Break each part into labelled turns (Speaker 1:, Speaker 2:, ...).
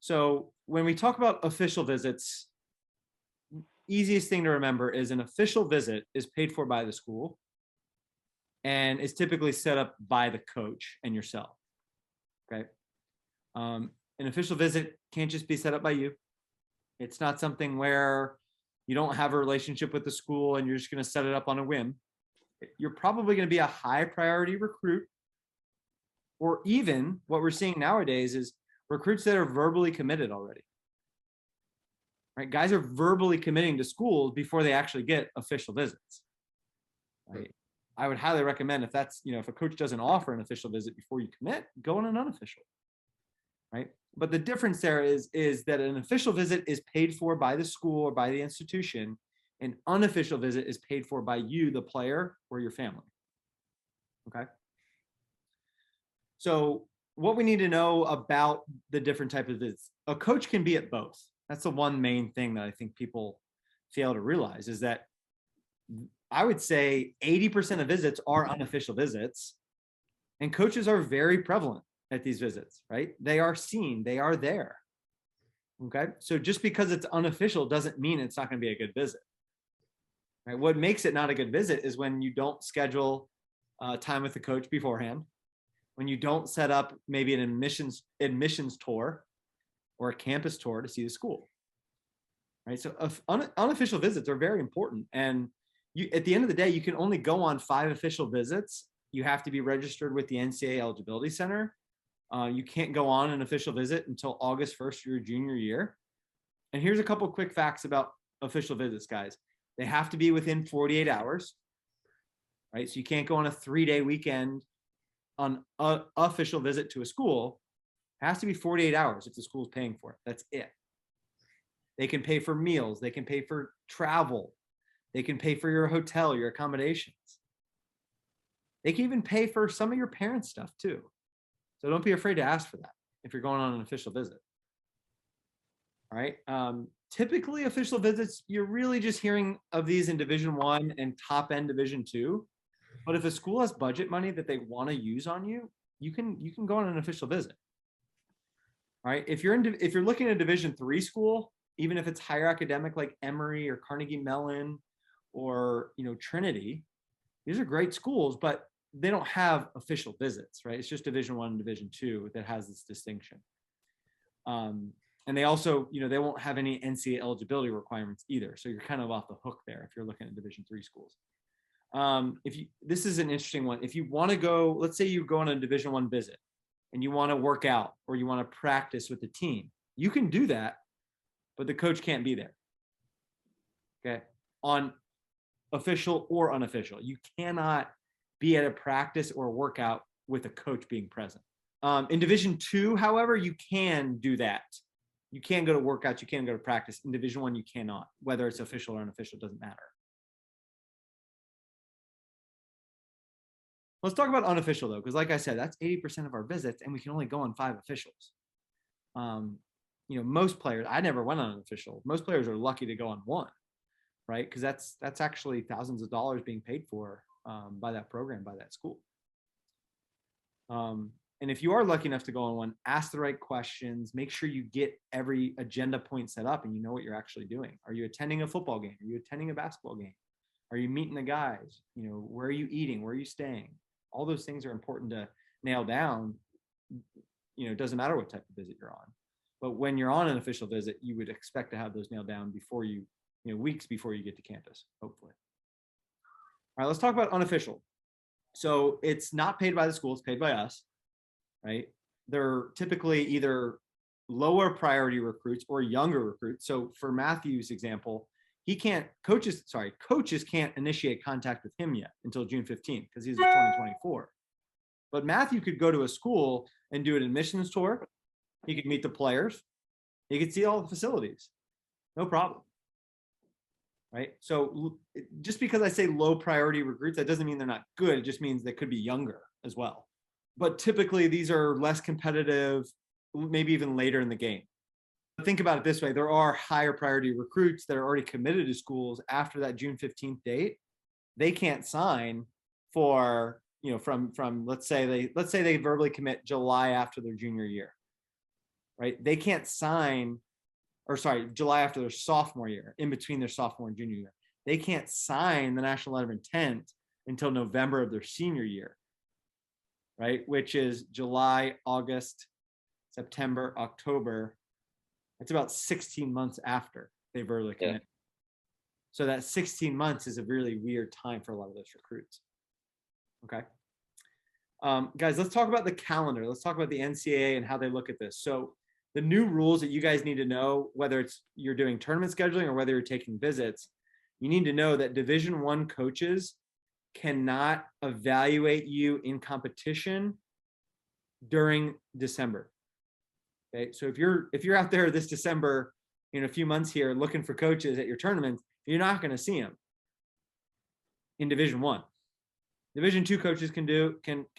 Speaker 1: So when we talk about official visits, easiest thing to remember is an official visit is paid for by the school and is typically set up by the coach and yourself. Okay. An official visit can't just be set up by you. It's not something where you don't have a relationship with the school and you're just going to set it up on a whim. You're probably going to be a high priority recruit, or even what we're seeing nowadays is recruits that are verbally committed already. Right? Guys are verbally committing to schools before they actually get official visits. Right? I would highly recommend if that's, if a coach doesn't offer an official visit before you commit, go on an unofficial. Right? But the difference there is that an official visit is paid for by the school or by the institution. An unofficial visit is paid for by you, the player, or your family. Okay. So what we need to know about the different types of visits, a coach can be at both. That's the one main thing that I think people fail to realize is that I would say 80% of visits are unofficial visits, and coaches are very prevalent at these visits, right? They are seen, they are there. Okay. So just because it's unofficial doesn't mean it's not going to be a good visit. Right? What makes it not a good visit is when you don't schedule time with the coach beforehand, when you don't set up maybe an admissions tour or a campus tour to see the school. Right? So unofficial visits are very important. And at the end of the day, you can only go on 5 official visits. You have to be registered with the NCAA Eligibility Center. You can't go on an official visit until August 1st of your junior year. And here's a couple quick facts about official visits, guys. They have to be within 48 hours, right? So you can't go on a 3-day weekend on an official visit to a school. It has to be 48 hours if the school is paying for it. That's it. They can pay for meals. They can pay for travel. They can pay for your hotel, your accommodations. They can even pay for some of your parents' stuff too. So don't be afraid to ask for that if you're going on an official visit. All right. Typically official visits, you're really just hearing of these in Division I and top end Division II. But if a school has budget money that they want to use on you, you can go on an official visit. All right. If you're looking at a Division III school, even if it's higher academic like Emory or Carnegie Mellon or Trinity, these are great schools, but they don't have official visits, right? It's just Division I and Division II that has this distinction. And they also, they won't have any NCAA eligibility requirements either. So you're kind of off the hook there if you're looking at Division III schools. This is an interesting one. If you want to go, let's say you go on a Division I visit and you want to work out or you want to practice with the team, you can do that, but the coach can't be there. Okay. On official or unofficial, you cannot be at a practice or a workout with a coach being present. In Division II, however, you can do that. You can go to workouts, you can go to practice. In Division I, you cannot. Whether it's official or unofficial doesn't matter. Let's talk about unofficial though, because like I said, that's 80% of our visits, and we can only go on 5 officials. Most players, I never went on an official. Most players are lucky to go on 1, right? Because that's actually thousands of dollars being paid for by that program, by that school. And if you are lucky enough to go on 1, ask the right questions, make sure you get every agenda point set up and you know what you're actually doing. Are you attending a football game? Are you attending a basketball game? Are you meeting the guys? Where are you eating? Where are you staying? All those things are important to nail down. It doesn't matter what type of visit you're on. But when you're on an official visit, you would expect to have those nailed down before weeks before you get to campus, hopefully. All right, let's talk about unofficial. So it's not paid by the school, it's paid by us, right? They're typically either lower priority recruits or younger recruits. So for Matthew's example, coaches can't initiate contact with him yet until June 15th because he's a 2024. But Matthew could go to a school and do an admissions tour. He could meet the players. He could see all the facilities. No problem. Right? So just because I say low priority recruits, that doesn't mean they're not good. It just means they could be younger as well. But typically these are less competitive, maybe even later in the game. Think about it this way. There are higher priority recruits that are already committed to schools after that June 15th date. They can't sign for, from let's say they verbally commit July after their junior year. right? They can't sign, or sorry, July after their sophomore year, in between their sophomore and junior year. They can't sign the national letter of intent until November of their senior year, right? Which is July, August, September, October. It's about 16 months after they verbally commit. Yeah. So that 16 months is a really weird time for a lot of those recruits. Okay. Guys, let's talk about the calendar. Let's talk about the NCAA and how they look at this. So the new rules that you guys need to know, whether it's you're doing tournament scheduling or whether you're taking visits, you need to know that Division I coaches cannot evaluate you in competition during December. Okay, so if you're out there this December in a few months here looking for coaches at your tournaments, you're not going to see them in Division I. Division II coaches can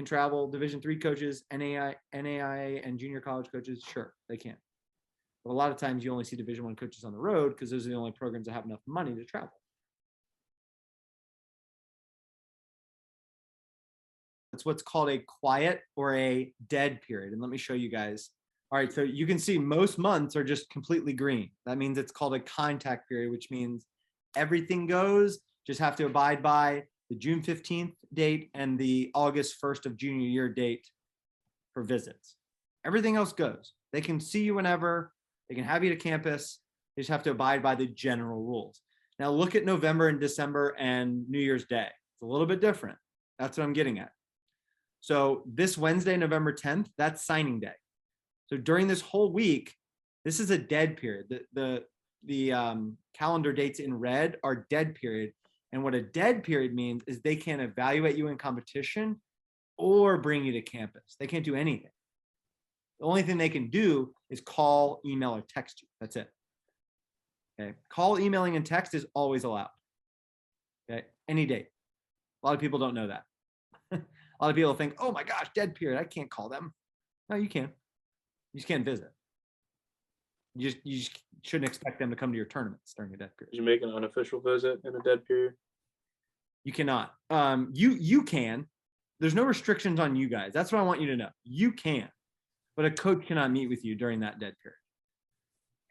Speaker 1: travel. Division III coaches, NAIA and junior college coaches, sure, they can. But a lot of times you only see Division I coaches on the road because those are the only programs that have enough money to travel. It's what's called a quiet or a dead period. And let me show you guys. All right, so you can see most months are just completely green. That means it's called a contact period, which means everything goes, just have to abide by the June 15th date and the August 1st of junior year date for visits. Everything else goes. They can see you whenever, they can have you to campus, they just have to abide by the general rules. Now look at November and December and New Year's Day. It's a little bit different. That's what I'm getting at. So this Wednesday, November 10th, that's signing day. So during this whole week, this is a dead period. The calendar dates in red are dead period. And what a dead period means is they can't evaluate you in competition or bring you to campus. They can't do anything. The only thing they can do is call, email, or text you. That's it. Okay. Call, emailing, and text is always allowed. Okay. Any date. A lot of people don't know that. A lot of people think, oh my gosh, dead period, I can't call them. No, you can. You just can't visit. You just shouldn't expect them to come to your tournaments during a dead period.
Speaker 2: Did you make an unofficial visit in a dead period?
Speaker 1: You cannot. You can. There's no restrictions on you guys. That's what I want you to know. You can, but a coach cannot meet with you during that dead period.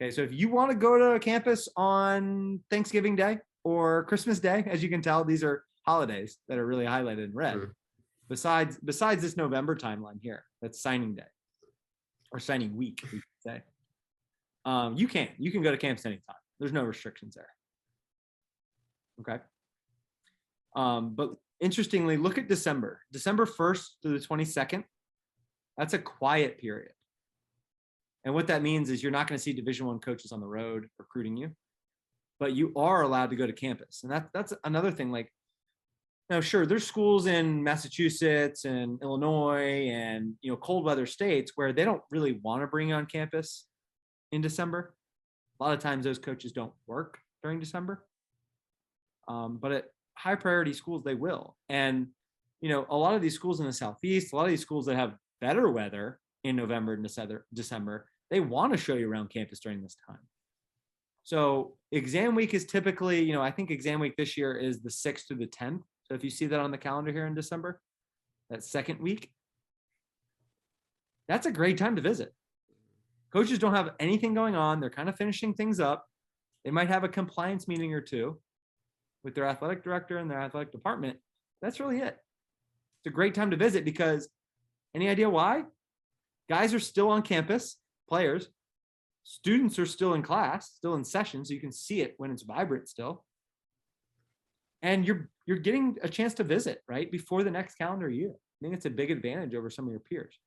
Speaker 1: Okay, so if you want to go to campus on Thanksgiving Day or Christmas Day, as you can tell, these are holidays that are really highlighted in red. Besides this November timeline here, that's signing day or signing week, we should say. You can go to campus anytime. There's no restrictions there. Okay. But interestingly, look at December 1st through the 22nd. That's a quiet period. And what that means is you're not going to see Division I coaches on the road recruiting you, but you are allowed to go to campus. And that's another thing. Like, now, sure, there's schools in Massachusetts and Illinois and, cold weather states where they don't really want to bring you on campus in December. A lot of times those coaches don't work during December. But at high priority schools, they will. And, a lot of these schools in the Southeast, a lot of these schools that have better weather in November and December, they want to show you around campus during this time. So exam week is typically, I think exam week this year is the 6th through the 10th. So if you see that on the calendar here in December, that second week, that's a great time to visit. Coaches don't have anything going on. They're kind of finishing things up. They might have a compliance meeting or two with their athletic director and their athletic department. That's really it. It's a great time to visit because any idea why? Guys are still on campus, players. Students are still in class, still in session, so you can see it when it's vibrant still. And you're getting a chance to visit right before the next calendar year. I think it's a big advantage over some of your peers.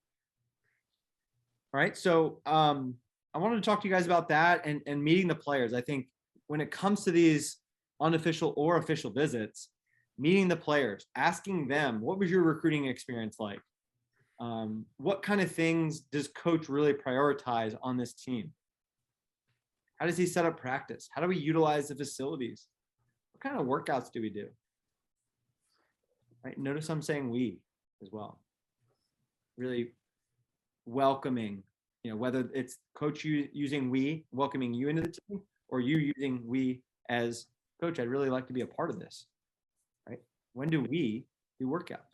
Speaker 1: All right, so I wanted to talk to you guys about that and meeting the players. I think when it comes to these unofficial or official visits, meeting the players, asking them, what was your recruiting experience like? What kind of things does coach really prioritize on this team? How does he set up practice? How do we utilize the facilities? What kind of workouts do we do? Right. Notice I'm saying we as well. Really welcoming, whether it's coach using we, welcoming you into the team, or you using we as coach, I'd really like to be a part of this. Right. When do we do workouts?